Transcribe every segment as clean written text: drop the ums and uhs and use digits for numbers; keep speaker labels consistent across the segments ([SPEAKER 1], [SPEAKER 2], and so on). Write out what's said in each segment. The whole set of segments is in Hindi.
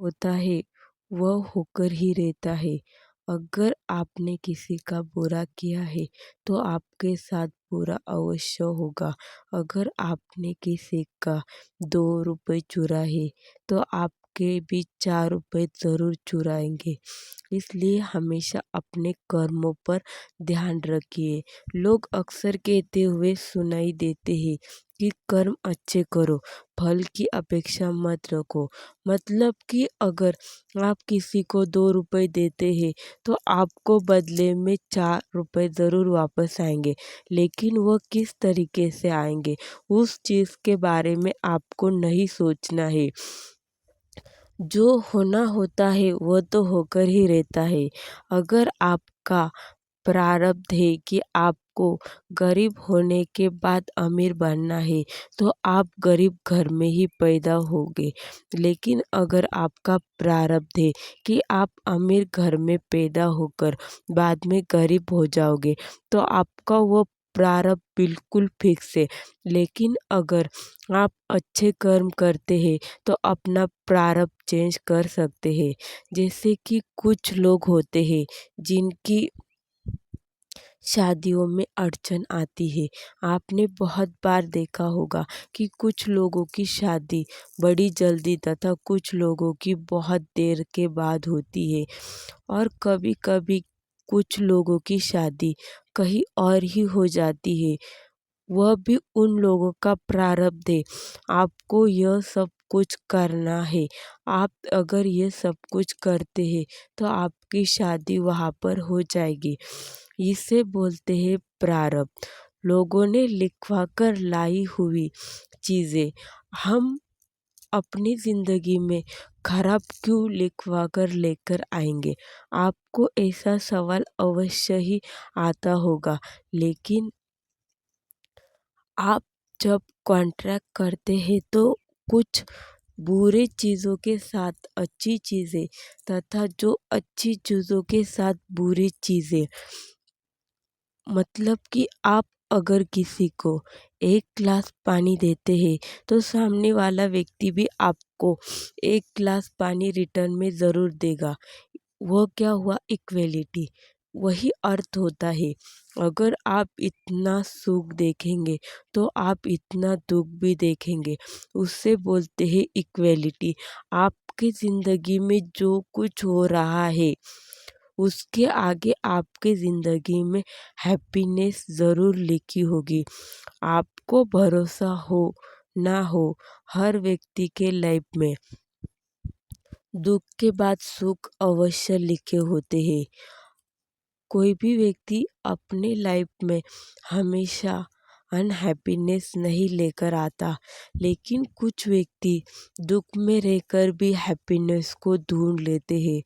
[SPEAKER 1] होता है वह होकर ही रहता है। अगर आपने किसी का बुरा किया है तो आपके साथ बुरा अवश्य होगा। अगर आपने किसी का 2 रुपए चुराए तो आपके भी 4 रुपए ज़रूर चुराएंगे। इसलिए हमेशा अपने कर्मों पर ध्यान रखिए। लोग अक्सर कहते हुए सुनाई देते हैं कि कर्म अच्छे करो, फल की अपेक्षा मत रखो। मतलब कि अगर आप किसी को 2 रुपए देते हैं तो आपको बदले में 4 रुपए ज़रूर वापस आएंगे, लेकिन वह किस तरीके से आएंगे उस चीज़ के बारे में आपको नहीं सोचना है। जो होना होता है वह तो होकर ही रहता है। अगर आपका प्रारब्ध है कि आपको गरीब होने के बाद अमीर बनना है तो आप गरीब घर में ही पैदा होगे। लेकिन अगर आपका प्रारब्ध है कि आप अमीर घर में पैदा होकर बाद में गरीब हो जाओगे तो आपका वो प्रारब्ध बिल्कुल फिक्स है। लेकिन अगर आप अच्छे कर्म करते हैं तो अपना प्रारब्ध चेंज कर सकते हैं। जैसे कि कुछ लोग होते हैं जिनकी शादियों में अड़चन आती है। आपने बहुत बार देखा होगा कि कुछ लोगों की शादी बड़ी जल्दी तथा कुछ लोगों की बहुत देर के बाद होती है और कभी-कभी कुछ लोगों की शादी कहीं और ही हो जाती है। वह भी उन लोगों का प्रारब्ध है। आपको यह सब कुछ करना है। आप अगर ये सब कुछ करते हैं तो आपकी शादी वहाँ पर हो जाएगी। इसे बोलते हैं प्रारब्ध। लोगों ने लिखवा कर लाई हुई चीज़ें हम अपनी ज़िंदगी में खराब क्यों लिखवा कर लेकर आएंगे। आपको ऐसा सवाल अवश्य ही आता होगा। लेकिन आप जब कॉन्ट्रैक्ट करते हैं तो कुछ बुरे चीज़ों के साथ अच्छी चीज़ें तथा जो अच्छी चीज़ों के साथ बुरी चीज़ें, मतलब कि आप अगर किसी को 1 गिलास पानी देते हैं तो सामने वाला व्यक्ति भी आपको 1 गिलास पानी रिटर्न में ज़रूर देगा। वह क्या हुआ, इक्वेलिटी। वही अर्थ होता है। अगर आप इतना सुख देखेंगे तो आप इतना दुख भी देखेंगे। उससे बोलते हैं इक्वेलिटी। आपकी ज़िंदगी में जो कुछ हो रहा है उसके आगे आपकी ज़िंदगी में हैप्पीनेस ज़रूर लिखी होगी। आपको भरोसा हो ना हो, हर व्यक्ति के लाइफ में दुख के बाद सुख अवश्य लिखे होते हैं। कोई भी व्यक्ति अपने लाइफ में हमेशा अनहैप्पीनेस नहीं लेकर आता, लेकिन कुछ व्यक्ति दुख में रहकर भी हैप्पीनेस को ढूंढ लेते हैं।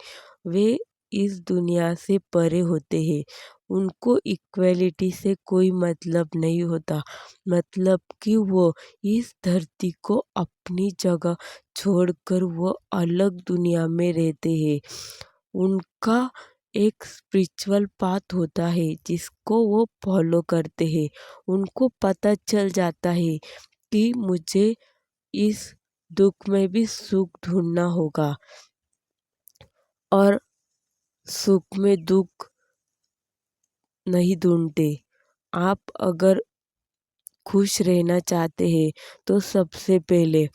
[SPEAKER 1] वे इस दुनिया से परे होते हैं। उनको इक्वेलिटी से कोई मतलब नहीं होता। मतलब कि वो इस धरती को अपनी जगह छोड़कर वो अलग दुनिया में रहते हैं। उनका एक स्पिरिचुअल पाथ होता है जिसको वो फॉलो करते हैं। उनको पता चल जाता है कि मुझे इस दुख में भी सुख ढूंढना होगा और सुख में दुख नहीं ढूंढते। आप अगर खुश रहना चाहते हैं तो सबसे पहले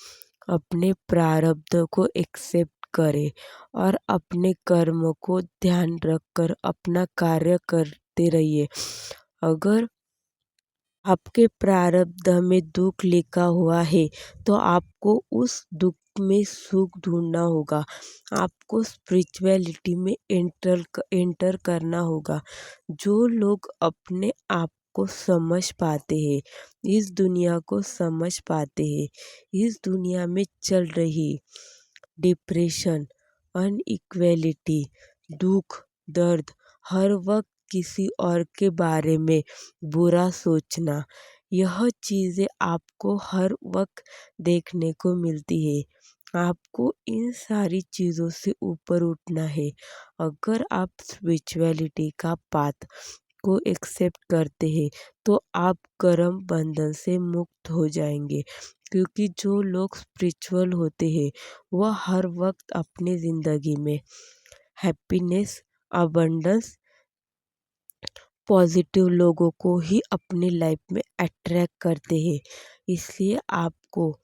[SPEAKER 1] अपने प्रारब्ध को एक्सेप्ट करें और अपने कर्म को ध्यान रखकर अपना कार्य करते रहिए। अगर आपके प्रारब्ध में दुख लिखा हुआ है तो आपको उस दुख में सुख ढूंढना होगा। आपको स्पिरिचुअलिटी में एंटर करना होगा। जो लोग अपने आप को समझ पाते हैं, इस दुनिया को समझ पाते हैं, इस दुनिया में चल रही डिप्रेशन, अनइक्वेलिटी, दुख, दर्द, हर वक्त किसी और के बारे में बुरा सोचना, यह चीज़ें आपको हर वक्त देखने को मिलती है। आपको इन सारी चीज़ों से ऊपर उठना है। अगर आप स्पिरिचुअलिटी का पाथ को एक्सेप्ट करते हैं तो आप कर्म बंधन से मुक्त हो जाएंगे। क्योंकि जो लोग स्पिरिचुअल होते हैं वह हर वक्त अपनी ज़िंदगी में हैप्पीनेस, अबंडेंस, पॉजिटिव लोगों को ही अपनी लाइफ में अट्रैक्ट करते हैं। इसलिए आपको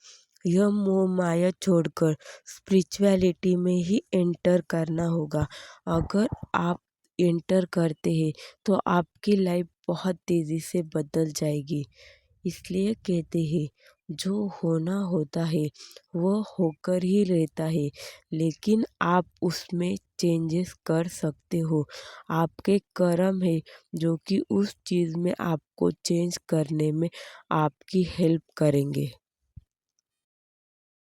[SPEAKER 1] यह मोह माया छोड़कर स्पिरिचुअलिटी में ही एंटर करना होगा। अगर आप एंटर करते हैं तो आपकी लाइफ बहुत तेज़ी से बदल जाएगी। इसलिए कहते हैं जो होना होता है वो होकर ही रहता है, लेकिन आप उसमें चेंजेस कर सकते हो। आपके कर्म है जो कि उस चीज़ में आपको चेंज करने में आपकी हेल्प करेंगे।